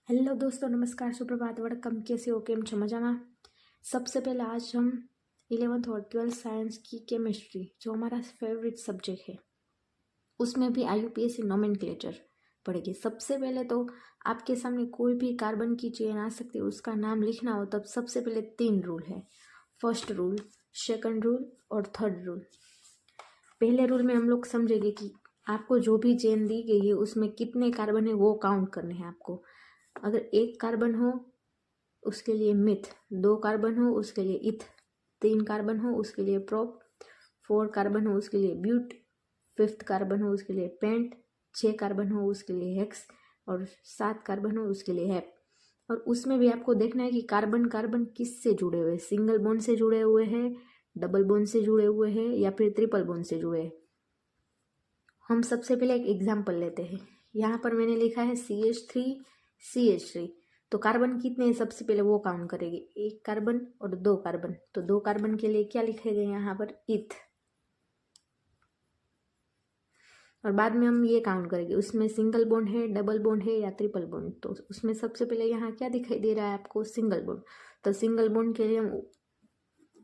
Hello दोस्तों, नमस्कार, सुप्रभात, वड़कम। कैसे हो? केम छो? मजामा। सबसे पहले आज हम 11th और 12th साइंस की केमिस्ट्री, जो हमारा फेवरेट सब्जेक्ट है, उसमें भी IUPAC नोमेनक्लेचर पढ़ेंगे। सबसे पहले तो आपके सामने कोई भी कार्बन की चेन आ सकती है, उसका नाम लिखना हो तब सबसे पहले 3 रूल है। फर्स्ट रूल, सेकंड रूल और थर्ड रूल। पहले रूल में हम लोग समझेंगे कि आपको जो भी चेन दी गई है उसमें कितने कार्बन है वो काउंट करने हैं आपको। अगर 1 कार्बन हो उसके लिए मिथ, 2 कार्बन हो उसके लिए इथ, 3 कार्बन हो उसके लिए प्रोप, 4 कार्बन हो उसके लिए ब्यूट, 5th कार्बन हो उसके लिए पेंट, 6 कार्बन हो उसके लिए हेक्स और 7 कार्बन हो उसके लिए हैप। और उसमें भी आपको देखना है कि कार्बन कार्बन किससे जुड़े हुए हैं, सिंगल बॉन्ड से जुड़े हुए हैं, डबल बॉन्ड से जुड़े हुए हैं या फिर ट्रिपल बॉन्ड से जुड़े हैं। हम सबसे पहले एक एग्जाम्पल लेते हैं। यहाँ पर मैंने लिखा है CH3 CH3। तो कार्बन कितने हैं सबसे पहले वो काउंट करेंगे, 1 कार्बन और 2 कार्बन। तो 2 कार्बन के लिए क्या लिखेंगे यहाँ पर, इथ। और बाद में हम ये काउंट करेंगे उसमें सिंगल बॉन्ड है, डबल बॉन्ड है या ट्रिपल बॉन्ड। तो उसमें सबसे पहले यहाँ क्या दिखाई दे रहा है आपको, सिंगल बॉन्ड। तो सिंगल बॉन्ड के लिए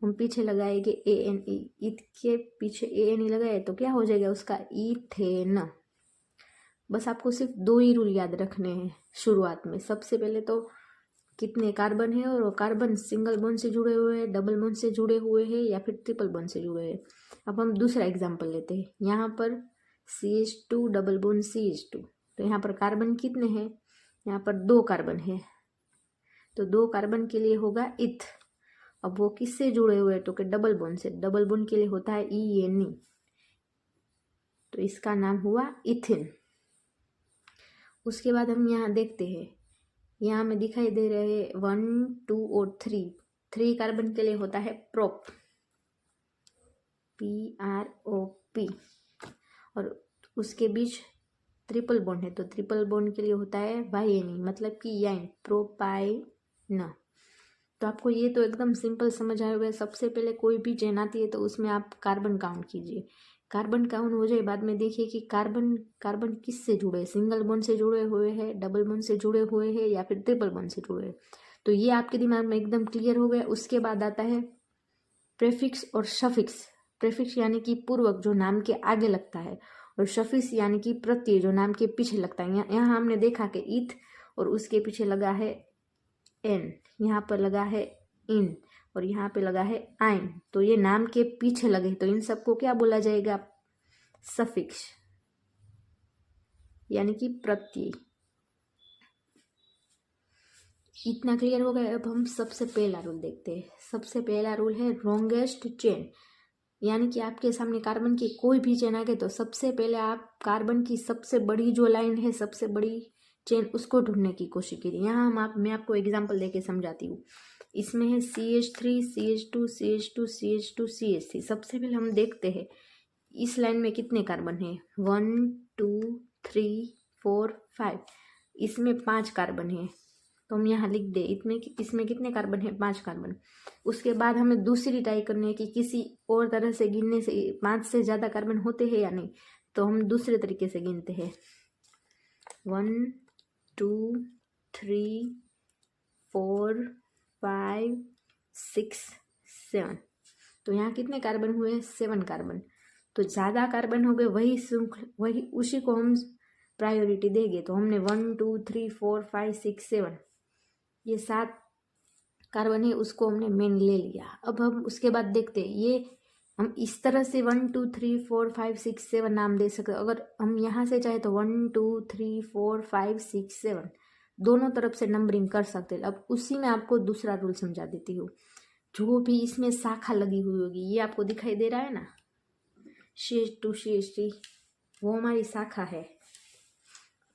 हम पीछे लगाएंगे ANE। इथ के पीछे ANE लगाए तो क्या हो जाएगा उसका, इथेन। बस आपको सिर्फ 2 ही रूल याद रखने हैं शुरुआत में। सबसे पहले तो कितने कार्बन है और कार्बन सिंगल बॉन्ड से जुड़े हुए हैं, डबल बॉन्ड से जुड़े हुए हैं या फिर ट्रिपल बॉन्ड से जुड़े हैं। अब हम दूसरा एग्जांपल लेते हैं। यहाँ पर CH2 डबल बॉन्ड CH2। तो यहाँ पर कार्बन कितने हैं, यहाँ पर 2 कार्बन है। तो 2 कार्बन के लिए होगा इथ। अब वो किससे जुड़े हुए हैं, तो कि डबल बॉन्ड से। डबल बॉन्ड के लिए होता है ENE। तो इसका नाम हुआ इथिन। उसके बाद हम यहाँ देखते हैं, यहाँ में दिखाई दे रहे हैं 1 2 और 3 कार्बन के लिए होता है प्रोप, PROP। और उसके बीच ट्रिपल बॉन्ड है, तो ट्रिपल बॉन्ड के लिए होता है YNE, मतलब कि याइन, प्रोपाइन। तो आपको ये तो एकदम सिंपल समझ आया होगा। सबसे पहले कोई भी चेन आती है तो उसमें आप कार्बन काउंट कीजिए। कार्बन काउंट हो जाए, बाद में देखिए कि कार्बन कार्बन किससे जुड़े हैं, सिंगल बॉन्ड से जुड़े हुए हैं, डबल बॉन्ड से जुड़े हुए हैं या फिर ट्रिपल बॉन्ड से जुड़े हैं। तो ये आपके दिमाग में एकदम क्लियर हो गया। उसके बाद आता है प्रेफिक्स और सफिक्स। प्रेफिक्स यानी कि पूर्वक, जो नाम के आगे लगता है, और सफिक्स यानी कि प्रत्यय, जो नाम के पीछे लगता है। यहाँ हमने देखा कि इथ और उसके पीछे लगा है एन, यहाँ पर लगा है इन और यहाँ पे लगा है आइन। तो ये नाम के पीछे लगे, तो इन सबको क्या बोला जाएगा, सफिक्स यानी कि प्रत्यय। इतना क्लियर हो गया। अब हम सबसे पहला रूल देखते हैं। सबसे पहला रूल है लॉन्गेस्ट चेन, यानी कि आपके सामने कार्बन की कोई भी चेन आ गई तो सबसे पहले आप कार्बन की सबसे बड़ी जो लाइन है, सबसे बड़ी चेन, उसको ढूंढने की कोशिश कीजिए। यहाँ मैं आपको एग्जांपल देके समझाती हूँ। इसमें है CH3 CH2 CH2 CH2 CH3। सबसे पहले हम देखते हैं इस लाइन में कितने कार्बन है, 1 2 3 4 5। इसमें 5 कार्बन है, तो हम यहाँ लिख दे इसमें कितने कार्बन है, 5 कार्बन। उसके बाद हमें दूसरी ट्राई करनी है कि किसी और तरह से गिनने से 5 से ज़्यादा कार्बन होते हैं या नहीं। तो हम दूसरे तरीके से गिनते हैं, 1 2 3 4 5 6 7। तो यहाँ कितने कार्बन हुए, 7 कार्बन। तो ज़्यादा कार्बन हो गए, वही उसी को हम प्रायोरिटी देंगे। तो हमने 1 2 3 4 5 6 7, ये 7 कार्बन है, उसको हमने मेन ले लिया। अब हम उसके बाद देखते हैं, ये हम इस तरह से 1 2 3 4 5 6 7 नाम दे सकते। अगर हम यहाँ से चाहे तो 1 2 3 4 5 6 7 दोनों तरफ से नंबरिंग कर सकते हैं। अब उसी में आपको दूसरा रूल समझा देती हूँ। जो भी इसमें शाखा लगी हुई होगी, ये आपको दिखाई दे रहा है ना, CH2 CH3, वो हमारी शाखा है।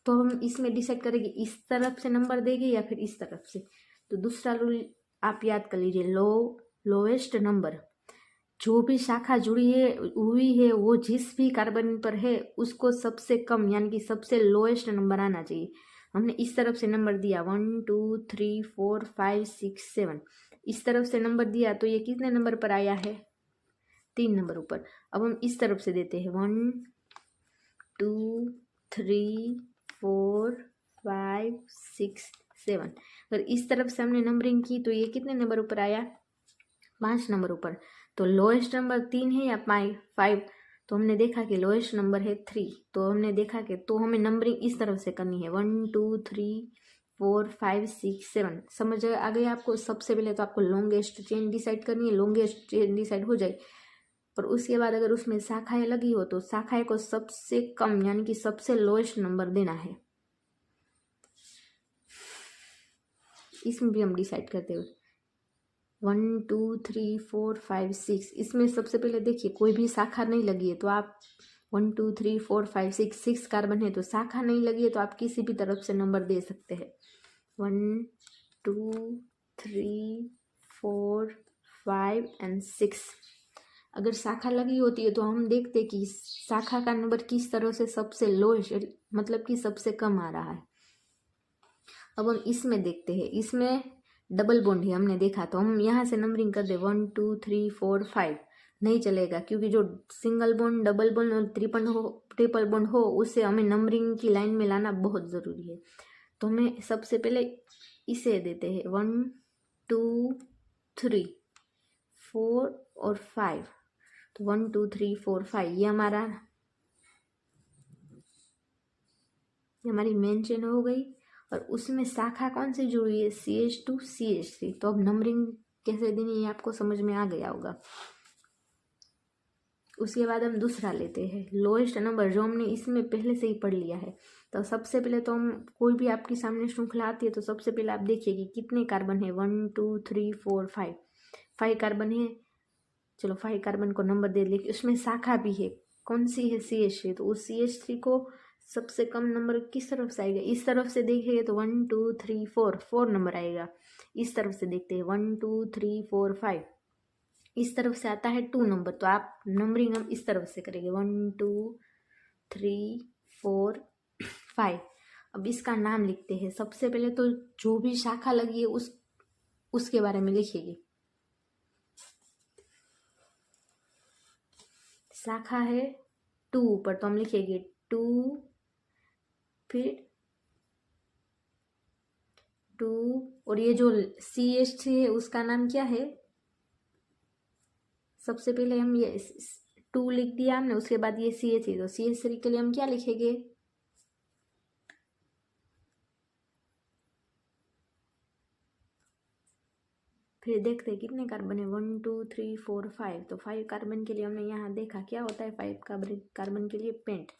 तो हम इसमें डिसाइड करेंगे इस तरफ से नंबर देंगे या फिर इस तरफ से। तो दूसरा रूल आप याद कर लीजिए, लोएस्ट नंबर। जो भी शाखा जुड़ी है हुई है वो जिस भी कार्बन पर है उसको सबसे कम यानी कि सबसे लोएस्ट नंबर आना चाहिए। हमने इस तरफ से नंबर दिया 1 2 3 4 5 6 7, इस तरफ से नंबर दिया तो ये कितने नंबर पर आया है, 3 नंबर ऊपर। अब हम इस तरफ से देते हैं 1 2 3 4 5 6 7। अगर इस तरफ से हमने नंबरिंग की तो ये कितने नंबर ऊपर आया, 5 नंबर ऊपर। तो लोएस्ट नंबर 3 है या 5, तो हमने देखा कि लोएस्ट नंबर है 3। तो हमने देखा कि तो हमें नंबरिंग इस तरफ से करनी है 1 2 3 4 5 6 7। समझ आ गई आपको। सबसे पहले तो आपको लॉन्गेस्ट चेन डिसाइड करनी है, लॉन्गेस्ट चेन डिसाइड हो जाए और उसके बाद अगर उसमें शाखाएं लगी हो तो शाखाएं को सबसे कम यानी कि सबसे लोएस्ट नंबर देना है। इसमें भी हम डिसाइड करते हुए 1 2 3 4 5 6, इसमें सबसे पहले देखिए कोई भी शाखा नहीं लगी है तो आप 1 2 3 4 5 6 कार्बन है तो शाखा नहीं लगी है तो आप किसी भी तरफ से नंबर दे सकते हैं 1 2 3 4 5 एंड 6। अगर शाखा लगी होती है तो हम देखते कि शाखा का नंबर किस तरह से सबसे लोएस्ट मतलब कि सबसे कम आ रहा है। अब हम इसमें देखते हैं, इसमें डबल बॉन्ड है हमने देखा तो हम यहाँ से नंबरिंग कर दे 1 2 3 4 5। नहीं चलेगा क्योंकि जो सिंगल बॉन्ड डबल बॉन्ड और ट्रिपल बॉन्ड हो उससे हमें नंबरिंग की लाइन में लाना बहुत ज़रूरी है। तो हमें सबसे पहले इसे देते हैं 1 2 3 4 और 5। तो 1 2 3 4 5 ये हमारी मेन चेन हो गई और उसमें शाखा कौन सी जुड़ी है CH2 CH3। तो अब नंबरिंग कैसे देनी है आपको समझ में आ गया होगा। उसके बाद हम दूसरा लेते हैं लोएस्ट नंबर जो हमने इसमें पहले से ही पढ़ लिया है। तो सबसे पहले तो हम कोई भी आपके सामने श्रृंखला आती है तो सबसे पहले आप देखिए कि कितने कार्बन है 1 2 3 4 5 कार्बन है। चलो 5 कार्बन को नंबर दे, लेकिन उसमें शाखा भी है कौन सी है CH3। तो उस CH3 को सबसे कम नंबर किस तरफ से आएगा, इस तरफ से देखेंगे तो 1 2 3 4 नंबर आएगा। इस तरफ से देखते हैं 1 2 3 4 5, इस तरफ से आता है 2 नंबर। तो आप नंबरिंग हम इस तरफ से करेंगे 1 2 3 4 5। अब इसका नाम लिखते हैं। सबसे पहले तो जो भी शाखा लगी है उसके बारे में लिखिएगी। शाखा है 2 ऊपर तो हम लिखेंगे 2 फिर 2 और ये जो CH3 है उसका नाम क्या है। सबसे पहले हम ये 2 लिख दिया हमने, उसके बाद ये CH3 तो CH3 के लिए हम क्या लिखेंगे फिर देखते हैं कितने कार्बन है 1 2 3 4 5। तो 5 कार्बन के लिए हमने यहाँ देखा क्या होता है 5 कार्बन के लिए पेंट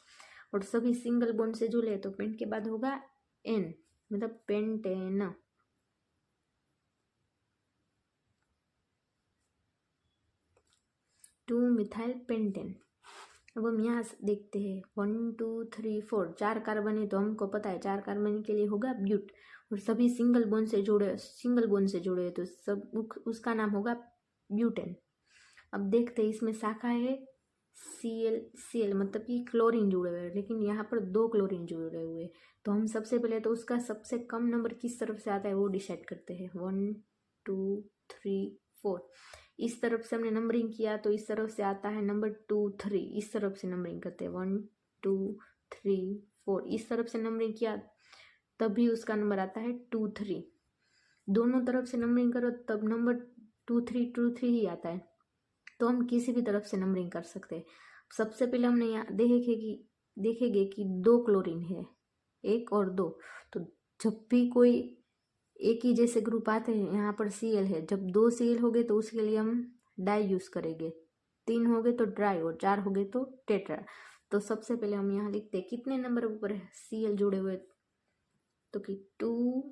और सभी सिंगल बॉन्ड से जुड़े तो पेंट के बाद होगा N मतलब पेंटेन। 2 methyl pentane. अब हम यहाँ से देखते हैं 1 2 3 4 4 कार्बन है तो हमको पता है 4 कार्बन के लिए होगा ब्यूट और सभी सिंगल बॉन्ड से जुड़े तो सब उसका नाम होगा ब्यूटेन। अब देखते हैं इसमें शाखा है Cl मतलब कि क्लोरीन जुड़े हुए हैं, लेकिन यहाँ पर 2 क्लोरीन जुड़े हुए। तो हम सबसे पहले तो उसका सबसे कम नंबर किस तरफ से आता है वो डिसाइड करते हैं 1 2 3 4। इस तरफ से हमने नंबरिंग किया तो इस तरफ से आता है नंबर 2 3। इस तरफ से नंबरिंग करते हैं 1 2 3 4। इस तरफ से नंबरिंग किया तभी उसका नंबर आता है 2 3। दोनों तरफ से नंबरिंग करो तब नंबर 2 3 ही आता है। तो हम किसी भी तरफ से नंबरिंग कर सकते हैं। सबसे पहले हमने यहाँ देखेंगे कि 2 क्लोरीन है 1 और 2। तो जब भी कोई एक ही जैसे ग्रुप आते हैं यहाँ पर Cl है, जब 2 Cl हो गए तो उसके लिए हम डाई यूज करेंगे, 3 हो गए तो ट्राई और 4 हो गए तो टेट्रा। तो सबसे पहले हम यहाँ लिखते हैं कितने नंबर ऊपर है Cl जुड़े हुए तो कि 2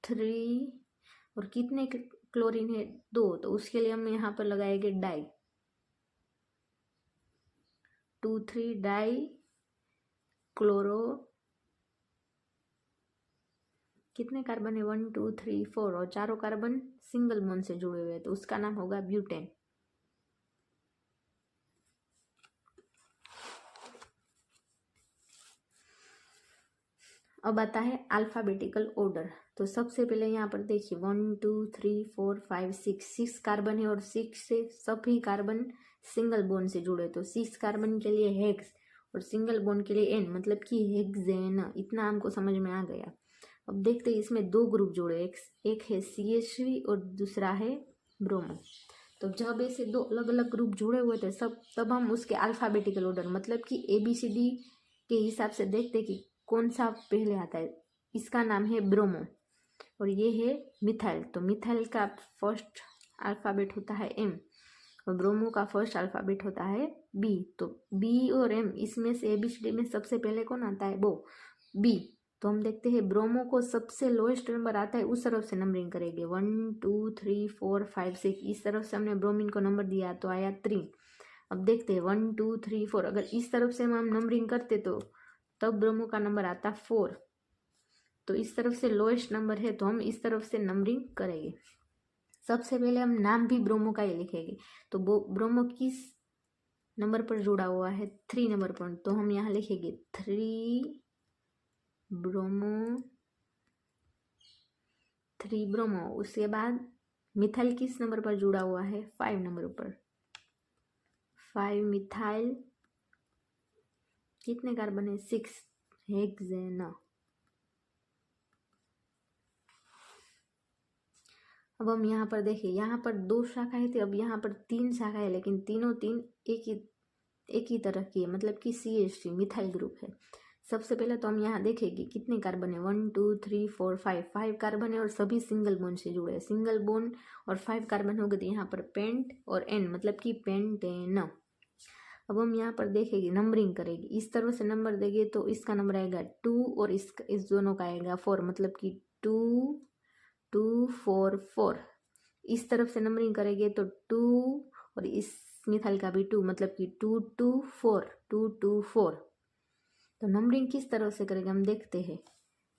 3 और कितने क्लोरीन है 2। तो उसके लिए हम यहाँ पर लगाएंगे डाई 2 3 डाई क्लोरो। कितने कार्बन है 1 2 3 4 और चारों कार्बन सिंगल बॉन्ड से जुड़े हुए हैं तो उसका नाम होगा ब्यूटेन। अब आता है अल्फाबेटिकल ऑर्डर। तो सबसे पहले यहाँ पर देखिए 1 2 3 4 5 6 कार्बन है और 6 से सभी कार्बन सिंगल बॉन्ड से जुड़े। तो 6 कार्बन के लिए हेक्स और सिंगल बॉन्ड के लिए N मतलब कि हेक्सेन। इतना हमको समझ में आ गया। अब देखते हैं इसमें दो ग्रुप जोड़े, एक है CH3 और दूसरा है ब्रोमो। तो जब ऐसे दो अलग अलग ग्रुप जुड़े हुए थे सब, तब हम उसके अल्फ़ाबेटिकल ऑर्डर मतलब कि ABCD के हिसाब से देखते कि कौन सा पहले आता है। इसका नाम है ब्रोमो और ये है मिथाइल। तो मिथाइल का फर्स्ट अल्फ़ाबेट होता है M और ब्रोमो का फर्स्ट अल्फ़ाबेट होता है B। तो B और M इसमें से ABCD में सबसे पहले कौन आता है, वो B। तो हम देखते हैं ब्रोमो को सबसे लोएस्ट नंबर आता है, उस तरफ से नंबरिंग करेंगे 1 2 3 4 5 6। इस तरफ से हमने ब्रोमीन को नंबर दिया तो आया 3। अब देखते हैं 1 2 3 4, अगर इस तरफ से हम नंबरिंग करते तो तब ब्रोमो का नंबर आता 4। तो इस तरफ से लोएस्ट नंबर है तो हम इस तरफ से नंबरिंग करेंगे। सबसे पहले हम नाम भी ब्रोमो का ही लिखेंगे। तो ब्रोमो किस नंबर पर जुड़ा हुआ है, 3 नंबर पर। तो हम यहाँ लिखेंगे 3 ब्रोमो। उसके बाद मिथाइल किस नंबर पर जुड़ा हुआ है, 5 नंबर पर। 5 मिथाइल, कितने कार्बन है, 6 हेक्सेन। अब हम यहाँ पर देखिए, यहाँ पर 2 शाखाएं थी, अब यहाँ पर 3 शाखाएं, लेकिन तीनों तीन एक ही तरह की है, मतलब कि CH3 मिथाइल ग्रुप है। सबसे पहले तो हम यहाँ देखेंगे कितने कार्बन है, 1 2 3 4 5 कार्बन है और सभी सिंगल बॉन्ड से जुड़े हैं। सिंगल बॉन्ड और 5 कार्बन हो गए तो यहाँ पर पेंट और N मतलब कि पेंटेन। अब हम यहाँ पर देखेंगे, नंबरिंग करेंगे, इस तरह से नंबर देंगे तो इसका नंबर आएगा 2 और इस दोनों का आएगा 4, मतलब कि 2 2 4 4। इस तरफ से नंबरिंग करेंगे तो 2 और इस मिथाइल का भी 2, मतलब कि 2 2 4 2 2 4। तो नंबरिंग किस तरह से करेंगे हम देखते हैं,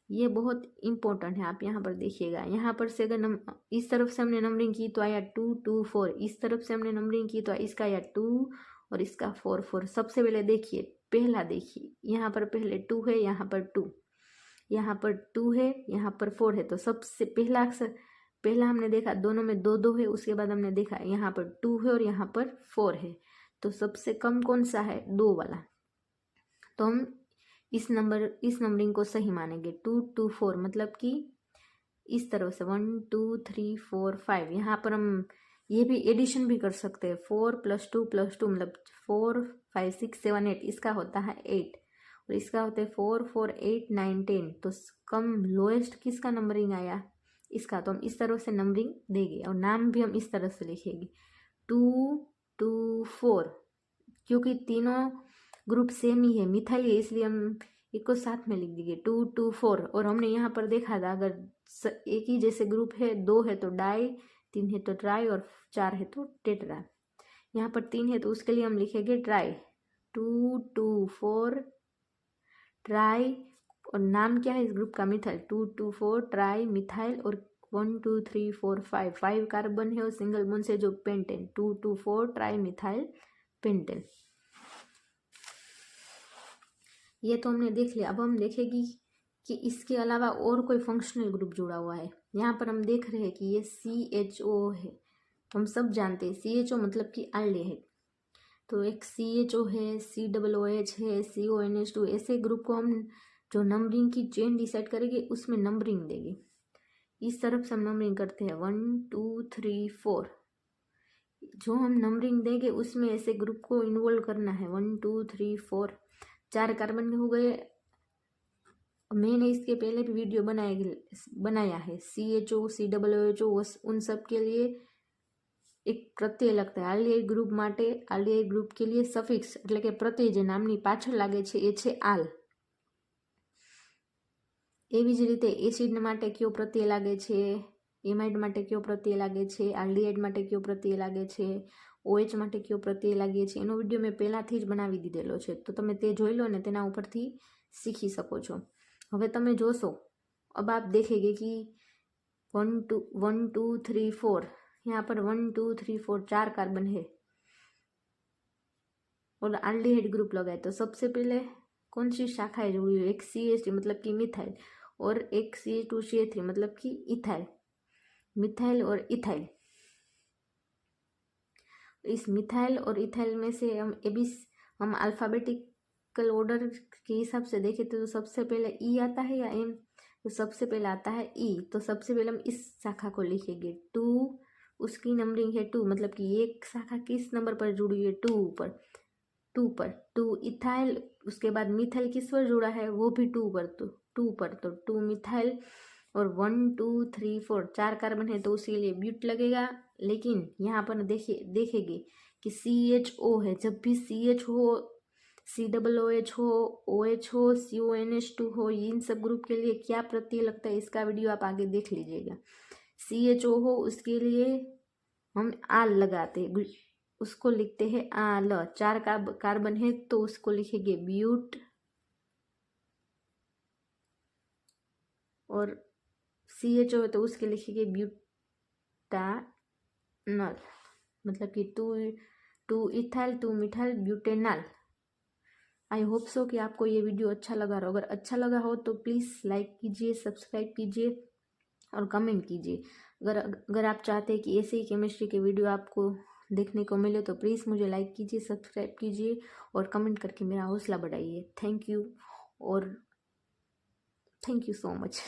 ये बहुत इंपॉर्टेंट है। आप यहाँ पर देखिएगा, यहाँ पर से अगर इस तरफ से हमने नंबरिंग की तो आया 2 2 4, इस तरफ से हमने नंबरिंग की तो इसका आया 2 और इसका 4 4। सबसे पहले देखिए, पहला देखिए, यहाँ पर पहले 2 है, यहाँ पर 2, यहाँ पर 2 है, यहाँ पर 4 है। तो सबसे पहला हमने देखा दोनों में 2 2 है, उसके बाद हमने देखा यहाँ पर 2 है और यहाँ पर 4 है। तो सबसे कम कौन सा है, 2 वाला। तो हम इस नंबरिंग को सही मानेंगे, 2 2 4, मतलब कि इस तरह से 1 2 3 4 5। यहाँ पर हम ये भी एडिशन भी कर सकते हैं, 4 + 2 + 2 मतलब 4 5 6 7 8, इसका होता है 8 और इसका होता है 4 4 8 9 10। तो कम लोएस्ट किसका नंबरिंग आया, इसका। तो हम इस तरह से नंबरिंग देंगे और नाम भी हम इस तरह से लिखेंगे 2 2 4, क्योंकि तीनों ग्रुप सेम ही है, मिथाइल है, इसलिए हम एक को साथ में लिख देंगे 2 2 4। और हमने यहाँ पर देखा था, अगर एक ही जैसे ग्रुप है, 2 है तो डाई, 3 है तो ट्राई और 4 है तो टेट्रा। यहाँ पर 3 है तो उसके लिए हम लिखेंगे ट्राई, 2 2 4 ट्राई। और नाम क्या है इस ग्रुप का, मिथाइल, 2 2 4 ट्राई मिथाइल। और 1 2 3 4 5 कार्बन है और सिंगल बॉन्ड से जो पेंटेन, 2 2 4 ट्राई मिथाइल पेंटेन। ये तो हमने देख लिया। अब हम देखेंगे कि इसके अलावा और कोई फंक्शनल ग्रुप जुड़ा हुआ है। यहाँ पर हम देख रहे हैं कि ये CHO है, हम सब जानते हैं CHO मतलब कि अल्डेहाइड। तो एक CHO है, COOH है, CONH2, ऐसे ग्रुप को हम जो नंबरिंग की चेन डिसाइड करेंगे उसमें नंबरिंग देंगे। इस तरफ से हम नंबरिंग करते हैं 1 2 3 4। जो हम नंबरिंग देंगे उसमें ऐसे ग्रुप को इन्वॉल्व करना है, 1 2 3 4। 4 कार्बन हो गए। मैंने इसके पहले भी वीडियो बनाया है, CHO COOH उन सब के लिए एक प्रत्यय लगता है। આલ્ડિહાઇડ ગ્રુપ માટે આલ્ડિહાઇડ ગ્રુપ के लिए સફિક્સ એટલે કે પ્રત્યય જે નામની પાછળ લાગે છે એ છે આલ। એવી જ રીતે એસિડ માટે કયો પ્રત્યય લાગે છે, એમાઇડ માટે કયો પ્રત્યય લાગે છે, આલ્ડિહાઇડ માટે કયો પ્રત્યય લાગે છે, OH માટે કયો પ્રત્યય લાગે છે, એનો વિડીયો મેં પહેલાંથી જ બનાવી દીધેલો છે, તો તમે તે જોઈ લો ને તેના ઉપરથી सीखी सको છો। હવે તમે જોશો, अब आप देखेंगे कि 1 2 3 4, यहाँ पर 1 2 3 4 4 कार्बन है और आल्डिहाइड ग्रुप लगाए। तो सबसे पहले कौन सी शाखाएं जुड़ी हुई, एक CH3 मतलब कि मिथाइल और एक CH2CH3 मतलब कि इथाइल, मिथाइल और इथाइल। इस मिथाइल और इथाइल में से हम अल्फ़ाबेटिकल ऑर्डर के हिसाब से देखें तो सबसे पहले E आता है या M, तो सबसे पहले आता है ई। तो सबसे पहले हम इस शाखा को लिखेंगे 2, उसकी नंबरिंग है 2, मतलब कि एक शाखा किस नंबर पर जुड़ी है 2 पर, 2 इथाइल। उसके बाद मिथाइल किस पर जुड़ा है, वो भी 2 पर, तो 2 पर, तो 2 मिथाइल। और 1 2 3 4 4 कार्बन है तो उसी लिए ब्यूट लगेगा। लेकिन यहाँ पर देखेंगे कि CHO है, जब भी CH हो, COOH हो, OH हो, CONH2 हो, इन सब ग्रुप के लिए क्या प्रत्यय लगता है इसका वीडियो आप आगे देख लीजिएगा। CHO हो उसके लिए हम आल लगाते हैं, उसको लिखते हैं आल। 4 कार्बन है तो उसको लिखेंगे ब्यूट। और CHO है तो उसके लिखेंगे ब्यूटानल, मतलब कि 2 ethyl 2 methyl butanal. I hope so कि आपको ये वीडियो अच्छा लगा हो। अगर अच्छा लगा हो तो प्लीज़ लाइक कीजिए, सब्सक्राइब कीजिए और कमेंट कीजिए। अगर आप चाहते हैं कि ऐसे ही केमिस्ट्री के वीडियो आपको देखने को मिले तो प्लीज़ मुझे लाइक कीजिए, सब्सक्राइब कीजिए और कमेंट करके मेरा हौसला बढ़ाइए। थैंक यू, और थैंक यू सो मच।